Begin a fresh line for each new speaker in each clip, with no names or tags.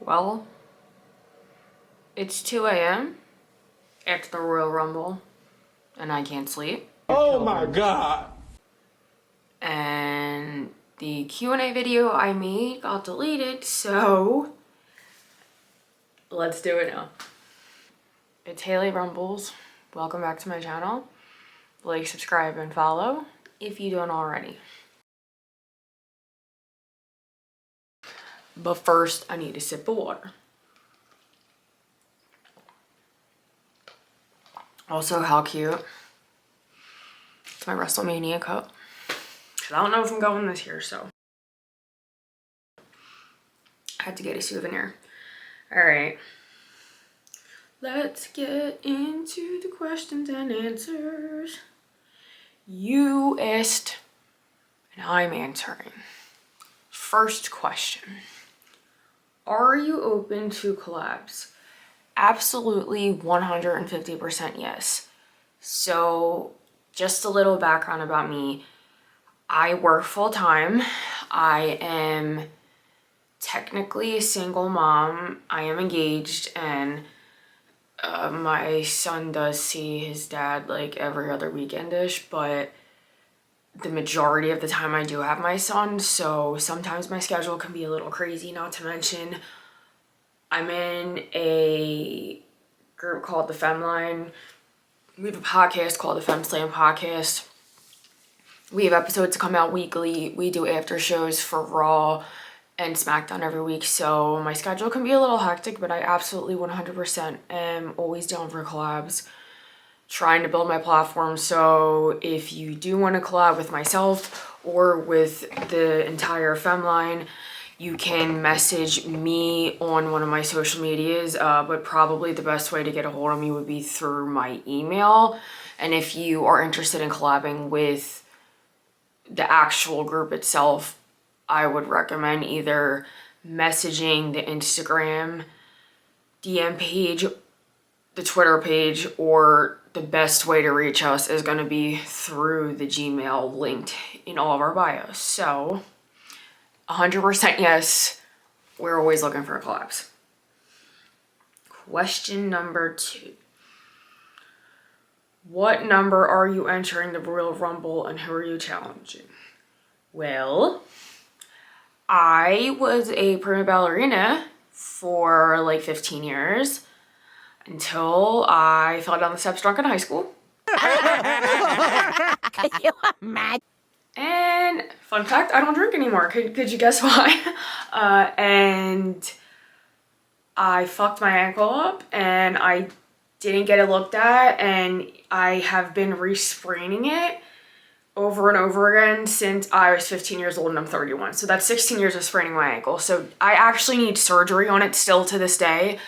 Well, it's 2 a.m. after the Royal Rumble, and I can't sleep.
Oh my God.
And the Q&A video I made got deleted, so let's do it now. It's Haley Rumbles. Welcome back to my channel. Like, subscribe, and follow if you don't already. But first, I need a sip of water. Also, how cute. It's my WrestleMania cup. Cause I don't know if I'm going this year, so I had to get a souvenir. All right. Let's get into the questions and answers. You asked, and I'm answering. First question. Are you open to collabs? Absolutely 150% yes. So just a little background about me. I work full time. I am technically a single mom. I am engaged, and my son does see his dad like every other weekend-ish, but the majority of the time I do have my son, so sometimes my schedule can be a little crazy, not to mention I'm in a group called the Femline. We have a podcast called the Fem Slam Podcast. We have episodes come out weekly. We do after shows for Raw and SmackDown every week, so my schedule can be a little hectic, but I absolutely 100% am always down for collabs. Trying to build my platform, so if you do want to collab with myself or with the entire Femline, you can message me on one of my social medias, but probably the best way to get a hold of me would be through my email. And if you are interested in collabing with the actual group itself, I would recommend either messaging the Instagram DM page, the Twitter page, or the best way to reach us is going to be through the Gmail linked in all of our bios. So 100% yes, we're always looking for collabs. Question number 2. What number are you entering the Royal Rumble and who are you challenging? Well, I was a prima ballerina for like 15 years until I fell down the steps drunk in high school.
You are mad.
And fun fact, I don't drink anymore. Could you guess why? And I fucked my ankle up and I didn't get it looked at, and I have been re-spraining it over and over again since I was 15 years old and I'm 31. So that's 16 years of spraining my ankle. So I actually need surgery on it still to this day.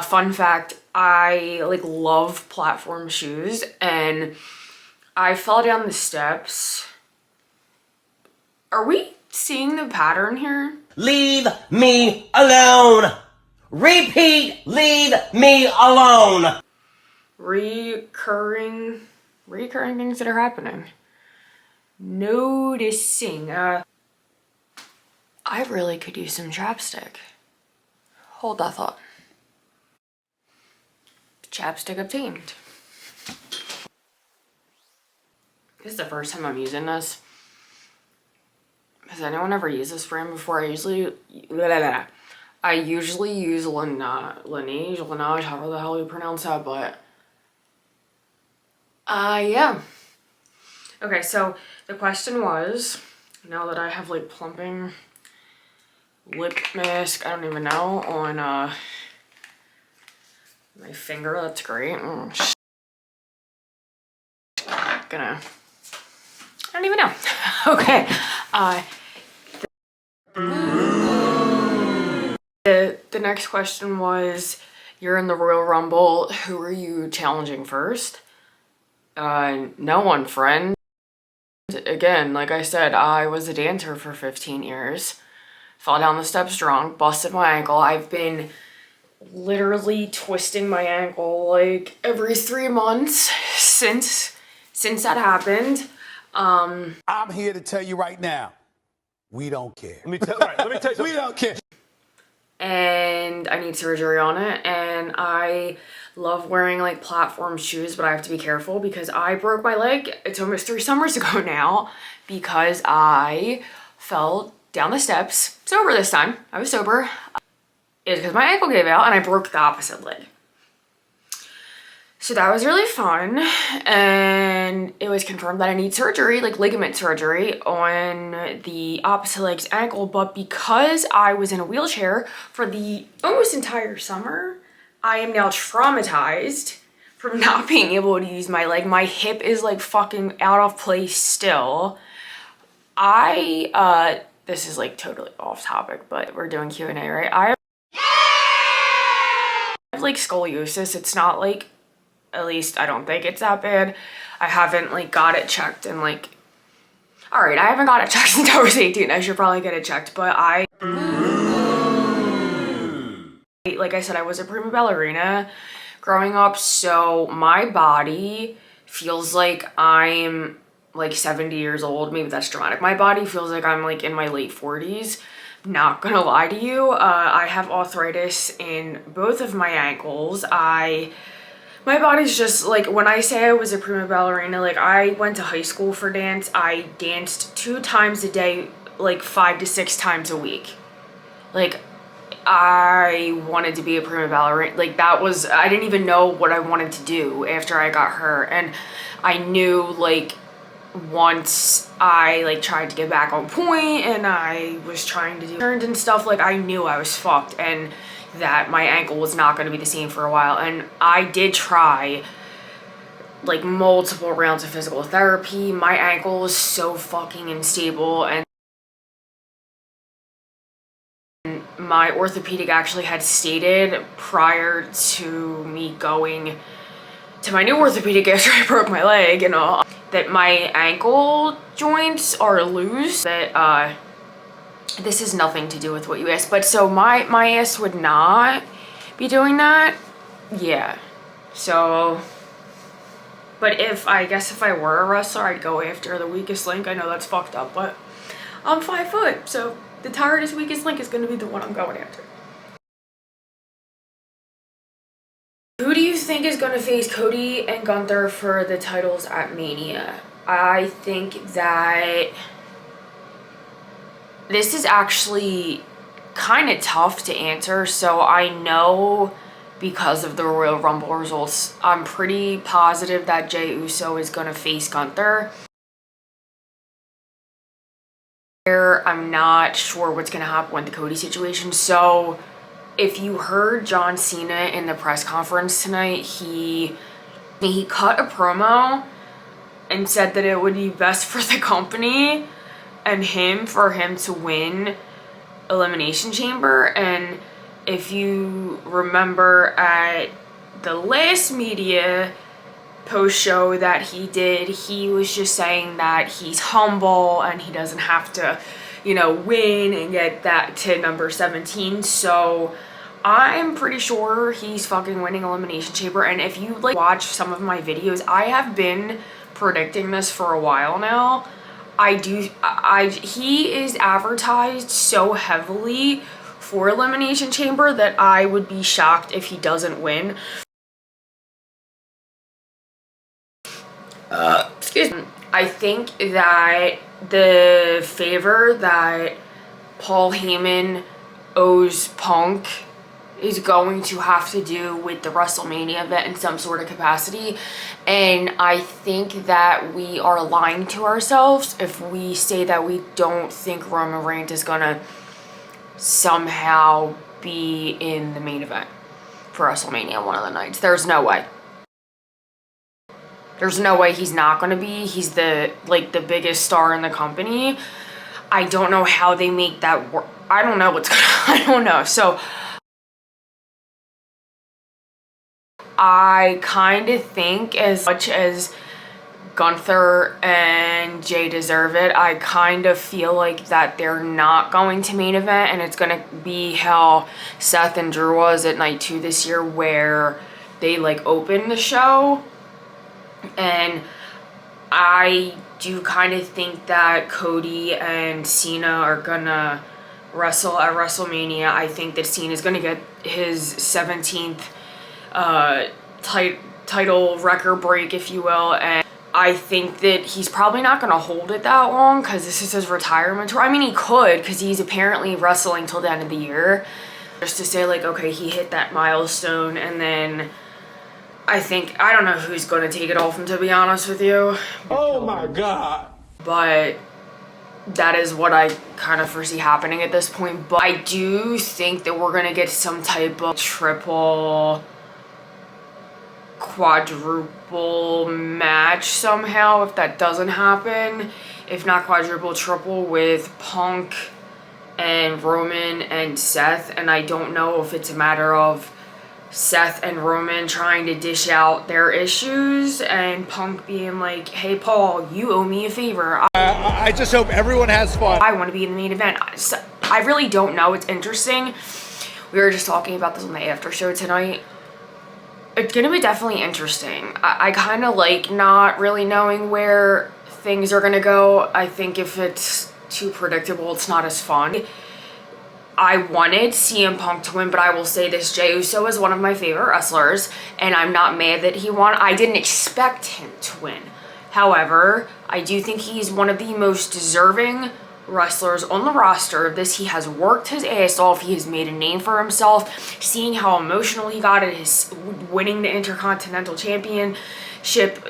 Fun fact, I love platform shoes, and I fell down the steps. Are we seeing the pattern here?
Leave me alone. Repeat, leave me alone.
Recurring things that are happening. Noticing. I really could use some chapstick. Hold that thought. Chapstick obtained. This is the first time I'm using this. Has anyone ever used this brand before? I usually use Laneige, however the hell you pronounce that, but yeah. Okay, so the question was, now that I have like plumping lip mask, I don't even know, on my finger, that's great. I don't even know. Okay. The next question was, you're in the Royal Rumble, who are you challenging first? No one, friend. Again, like I said, I was a dancer for 15 years. Fell down the steps drunk, busted my ankle. I've been literally twisting my ankle like every 3 months since that happened.
I'm here to tell you right now, we don't care. Let me tell you something.
We don't care.
and I need surgery on it. And I love wearing like platform shoes, but I have to be careful because I broke my leg. It's almost 3 summers ago now because I fell down the steps, sober this time. I was sober. It's because my ankle gave out and I broke the opposite leg. So that was really fun, and it was confirmed that I need surgery, like ligament surgery on the opposite leg's ankle. But because I was in a wheelchair for the almost entire summer, I am now traumatized from not being able to use my leg. My hip is like fucking out of place still. This is like totally off topic, but we're doing Q&A, right? I have like scoliosis. It's not like, at least I don't think it's that bad. I haven't like got it checked and like, all right, I haven't got it checked since I was 18. I should probably get it checked, but like I said, I was a prima ballerina growing up, so my body feels like I'm like 70 years old. Maybe that's dramatic. My body feels like I'm like in my late 40s. Not gonna lie to you. I have arthritis in both of my ankles. My body's just like, when I say I was a prima ballerina, like I went to high school for dance. I danced 2 times a day, like 5 to 6 times a week. Like I wanted to be a prima ballerina. Like that was, I didn't even know what I wanted to do after I got hurt. And I knew like once I like tried to get back on point and I was trying to do turns and stuff, like I knew I was fucked and that my ankle was not going to be the same for a while. And I did try like multiple rounds of physical therapy. My ankle was so fucking unstable, and my orthopedic actually had stated prior to me going to my new orthopedic after I broke my leg and all, that my ankle joints are loose, that this has nothing to do with what you asked, but so my ass would not be doing that. Yeah. So, but I guess if I were a wrestler, I'd go after the weakest link. I know that's fucked up, but I'm 5 foot, so the tiredest, weakest link is gonna be the one I'm going after. Who do you think is gonna face Cody and Gunther for the titles at Mania? I think that this is actually kind of tough to answer. So I know because of the Royal Rumble results, I'm pretty positive that Jey Uso is going to face Gunther. I'm not sure what's going to happen with the Cody situation. So if you heard John Cena in the press conference tonight, he cut a promo and said that it would be best for the company and for him to win Elimination Chamber. And if you remember at the last media post show that he did, he was just saying that he's humble and he doesn't have to, you know, win and get that to number 17. So I'm pretty sure he's fucking winning Elimination Chamber. And if you like watch some of my videos, I have been predicting this for a while now. He is advertised so heavily for Elimination Chamber that I would be shocked if he doesn't win. Excuse me. I think that the favor that Paul Heyman owes Punk is going to have to do with the WrestleMania event in some sort of capacity. And I think that we are lying to ourselves if we say that we don't think Roman Reigns is gonna somehow be in the main event for WrestleMania one of the nights. There's no way. There's no way he's not gonna be. He's the biggest star in the company. I don't know how they make that work. I don't know what's gonna, I don't know. So I kind of think as much as Gunther and Jey deserve it, I kind of feel like that they're not going to main event, and it's going to be how Seth and Drew was at night 2 this year, where they like open the show. And I do kind of think that Cody and Cena are gonna wrestle at WrestleMania. I think that Cena is going to get his 17th title record break, if you will, and I think that he's probably not going to hold it that long because this is his retirement tour. I mean, he could, because he's apparently wrestling till the end of the year. Just to say, like, okay, he hit that milestone, and then I don't know who's going to take it all from, to be honest with you.
Oh my God.
But that is what I kind of foresee happening at this point. But I do think that we're going to get some type of triple, quadruple match somehow if that doesn't happen. If not quadruple, triple with Punk and Roman and Seth. And I don't know if it's a matter of Seth and Roman trying to dish out their issues and Punk being like, hey Paul, you owe me a favor.
I just hope everyone has fun.
I want to be in the main event. I really don't know. It's interesting. We were just talking about this on the after show tonight. It's gonna be definitely interesting. I kind of like not really knowing where things are gonna go. I think if it's too predictable, it's not as fun. I wanted CM Punk to win, but I will say this, Jey Uso is one of my favorite wrestlers, and I'm not mad that he won. I didn't expect him to win. However, I do think he's one of the most deserving wrestlers on the roster of this. He has worked his ass off. He has made a name for himself. Seeing how emotional he got at his winning the Intercontinental Championship.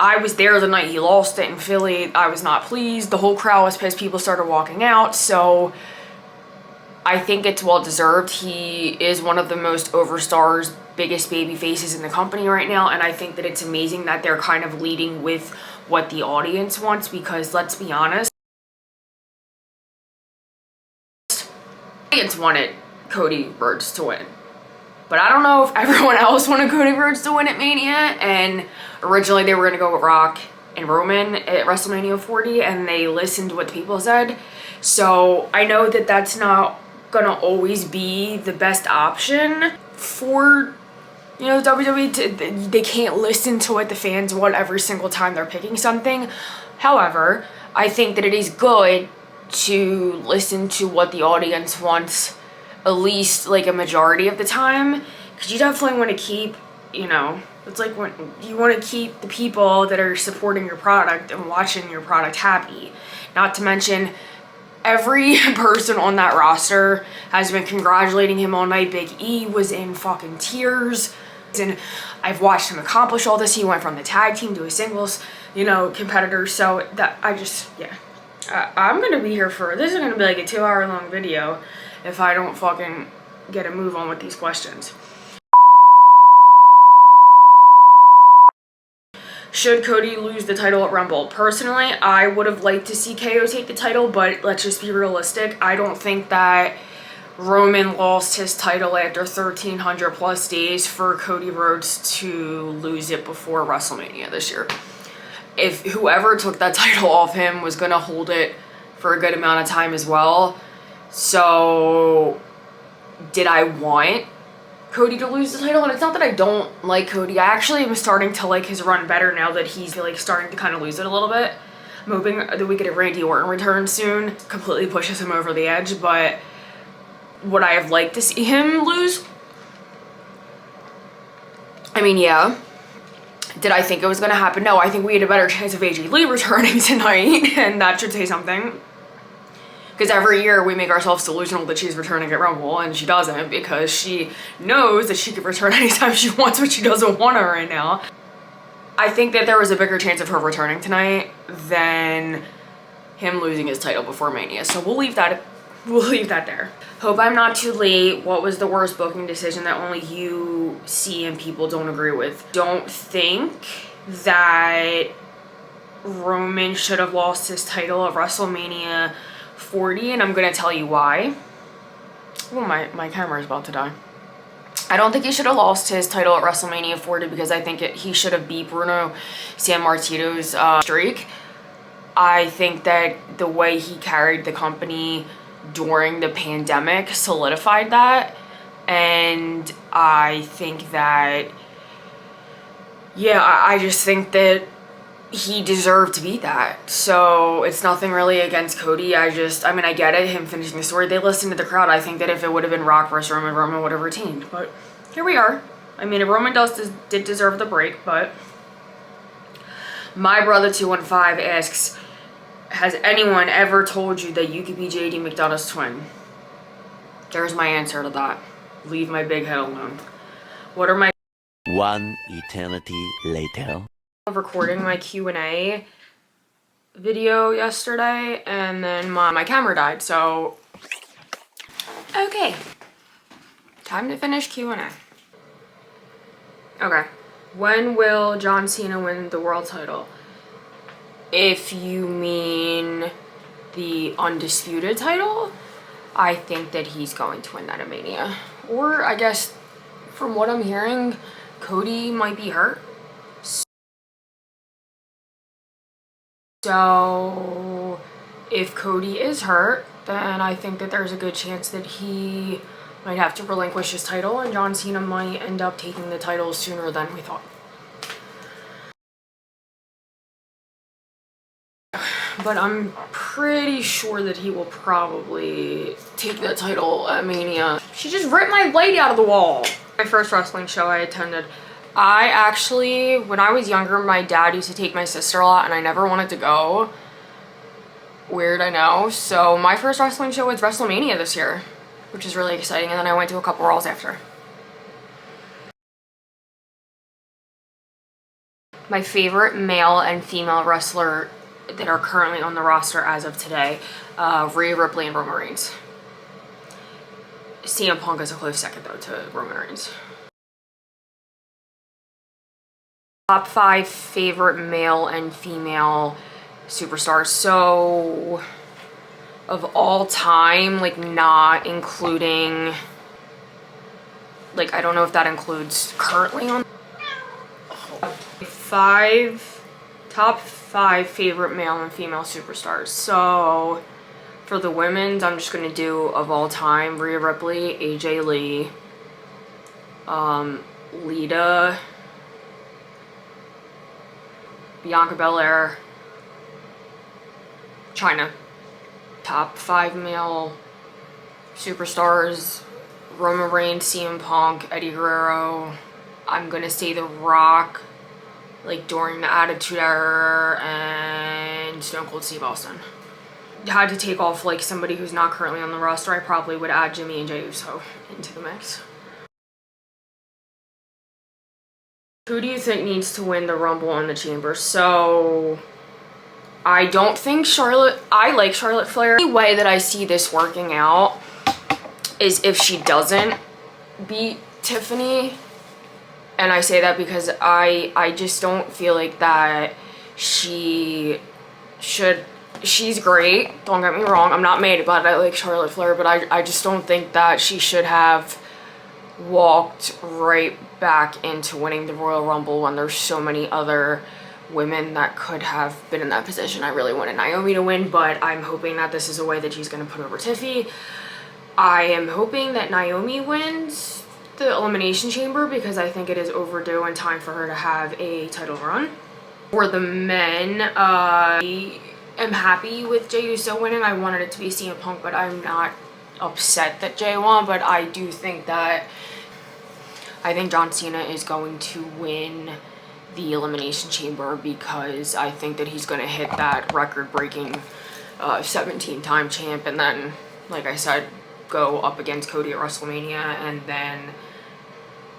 I was there the night he lost it in Philly. I was not pleased. The whole crowd was pissed. People started walking out. So I think it's well deserved. He is one of the most over stars, biggest baby faces in the company right now. And I think that it's amazing that they're kind of leading with what the audience wants, because let's be honest, the audience wanted Cody Rhodes to win. But I don't know if everyone else wanted Cody Rhodes to win at Mania. And originally they were going to go with Rock and Roman at WrestleMania 40, and they listened to what the people said. So I know that that's not going to always be the best option for, you know, WWE. They can't listen to what the fans want every single time they're picking something. However, I think that it is good to listen to what the audience wants at least like a majority of the time, because you definitely want to keep, you know, it's like when you want to keep the people that are supporting your product and watching your product happy. Not to mention, every person on that roster has been congratulating him all night. Big E was in fucking tears, and I've watched him accomplish all this. He went from the tag team to a singles, you know, competitor. So that I'm gonna be here for this. Is gonna be like a 2-hour long video if I don't fucking get a move on with these questions. Should Cody lose the title at Rumble? Personally, I would have liked to see KO take the title, but let's just be realistic. I don't think that Roman lost his title after 1,300 plus days for Cody Rhodes to lose it before WrestleMania this year. If whoever took that title off him was going to hold it for a good amount of time as well. So, did I want Cody to lose the title? And it's not that I don't like Cody. I actually am starting to like his run better now that he's like starting to kind of lose it a little bit. I'm hoping that we get a Randy Orton return soon. Completely pushes him over the edge, but would I have liked to see him lose? I mean, yeah. Did I think it was going to happen? No, I think we had a better chance of AJ Lee returning tonight, and that should say something. Because every year we make ourselves delusional that she's returning at Rumble, and she doesn't, because she knows that she could return anytime she wants, but she doesn't want to right now. I think that there was a bigger chance of her returning tonight than him losing his title before Mania. So we'll leave that there. Hope I'm not too late. What was the worst booking decision that only you see and people don't agree with? Don't think that Roman should have lost his title at WrestleMania 40, and I'm gonna tell you why. Oh, my camera is about to die. I don't think he should have lost his title at WrestleMania 40 because I think he should have beat Bruno Sammartino's streak. I think that the way he carried the company during the pandemic solidified that, and I think that, yeah, I just think that he deserved to beat that. So it's nothing really against Cody. I mean, I get it, him finishing the story. They listened to the crowd. I think that if it would have been Rock versus Roman would have retained. But here we are. I mean, Roman did deserve the break, but my brother 215 asks, has anyone ever told you that you could be JD McDonough's twin? There's my answer to that. Leave my big head alone. What are my...
One eternity later.
Recording my Q&A video yesterday, and then my camera died, so... Okay. Time to finish Q&A. Okay. When will John Cena win the world title? If you mean the undisputed title, I think that he's going to win that at Mania. Or, I guess, from what I'm hearing, Cody might be hurt. So, if Cody is hurt, then I think that there's a good chance that he might have to relinquish his title, and John Cena might end up taking the title sooner than we thought. But I'm pretty sure that he will probably take the title at Mania. She just ripped my blade out of the wall. My first wrestling show I attended, I actually, when I was younger, my dad used to take my sister a lot and I never wanted to go. Weird, I know. So my first wrestling show was WrestleMania this year, which is really exciting, and then I went to a couple Raws after. My favorite male and female wrestler that are currently on the roster as of today, Rhea Ripley and Roman Reigns. CM Punk is a close second though to Roman Reigns. Top 5 favorite male and female superstars. So, of all time, like not including, like I don't know if that includes currently on. Top 5 favorite male and female superstars. So, for the women's, I'm just gonna do of all time, Rhea Ripley, AJ Lee, Lita, Bianca Belair, China. Top 5 male superstars, Roman Reigns, CM Punk, Eddie Guerrero. I'm gonna say The Rock, like during the Attitude Era, and Stone Cold Steve Austin. Had to take off like somebody who's not currently on the roster, I probably would add Jimmy and Jey Uso into the mix. Who do you think needs to win the Rumble in the Chamber? So, I don't think I like Charlotte Flair. The only way that I see this working out is if she doesn't beat Tiffany. And I say that because I just don't feel like that she should. She's great, don't get me wrong, I'm not mad about it, I like Charlotte Flair, but I just don't think that she should have walked right back into winning the Royal Rumble when there's so many other women that could have been in that position. I really wanted Naomi to win, but I'm hoping that this is a way that she's going to put over Tiffy. I am hoping that Naomi wins the Elimination Chamber because I think it is overdue and time for her to have a title run. For the men, I am happy with Jey Uso winning. I wanted it to be CM Punk, but I'm not upset that Jey won, but I do think that I think John Cena is going to win the Elimination Chamber because I think that he's going to hit that record-breaking 17-time champ and then, like I said, go up against Cody at WrestleMania and then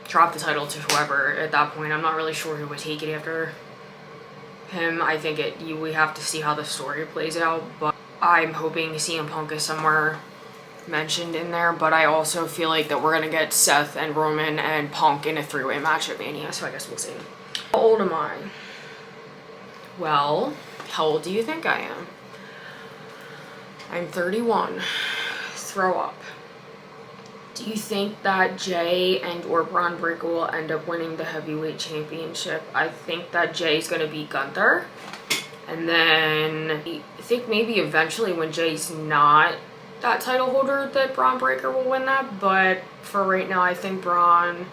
drop the title to whoever at that point. I'm not really sure who would take it after him. I think we have to see how the story plays out, but I'm hoping CM Punk is somewhere mentioned in there, but I also feel like that we're gonna get Seth and Roman and Punk in a 3-way match at Mania, so I guess we'll see. How old am I? Well, how old do you think I am? I'm 31. Throw up. Do you think that Jay and or Braun Breaker will end up winning the heavyweight championship? I think that Jay's gonna beat Gunther, and then I think maybe eventually when Jay's not that title holder that Braun Breaker will win that, but for right now I think Braun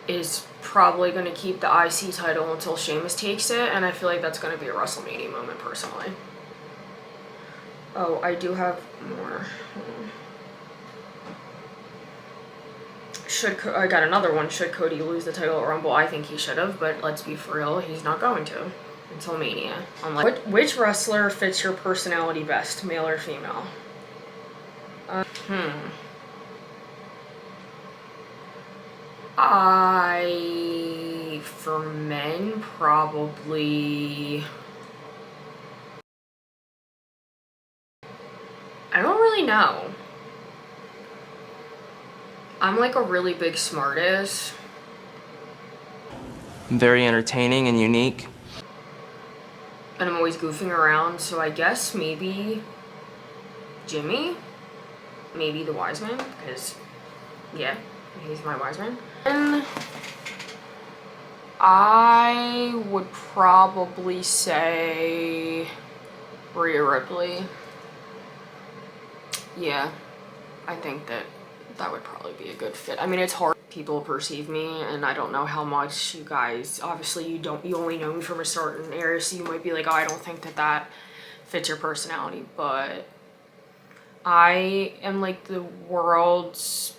is probably going to keep the IC title until Sheamus takes it, and I feel like that's going to be a WrestleMania moment personally. Oh, I do have more. I got another one. Should Cody lose the title at Rumble? I think he should have, but let's be for real, he's not going to until Mania. Which wrestler fits your personality best, male or female? For men, probably... I don't really know. I'm like a really big smartass.
Very entertaining and unique.
And I'm always goofing around, so I guess maybe Jimmy? Maybe the wise man, because, yeah, he's my wise man. And I would probably say Rhea Ripley. Yeah, I think that would probably be a good fit. I mean, it's hard. People perceive me, and I don't know how much you guys, obviously you only know me from a certain area, so you might be like, oh, I don't think that fits your personality, but I am like the world's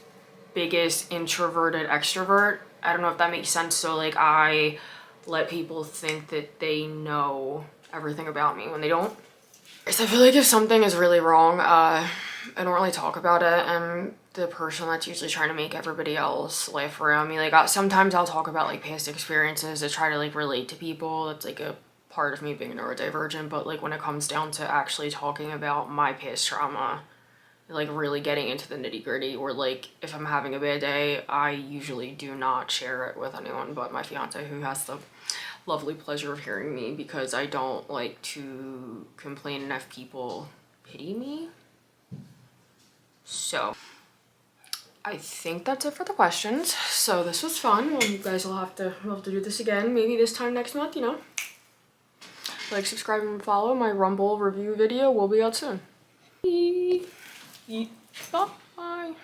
biggest introverted extrovert. I don't know if that makes sense. So like I let people think that they know everything about me when they don't. So I feel like if something is really wrong, I don't really talk about it. I'm the person that's usually trying to make everybody else laugh around me. Like sometimes I'll talk about like past experiences to try to like relate to people. That's like a part of me being neurodivergent. But like when it comes down to actually talking about my past trauma, like really getting into the nitty gritty, or like if I'm having a bad day, I usually do not share it with anyone but my fiance, who has the lovely pleasure of hearing me, because I don't like to complain enough people pity me. So I think that's it for the questions. So this was fun. Well, you guys will have to do this again, maybe this time next month, you know. Like, subscribe, and follow. My Rumble review video will be out soon. Bye.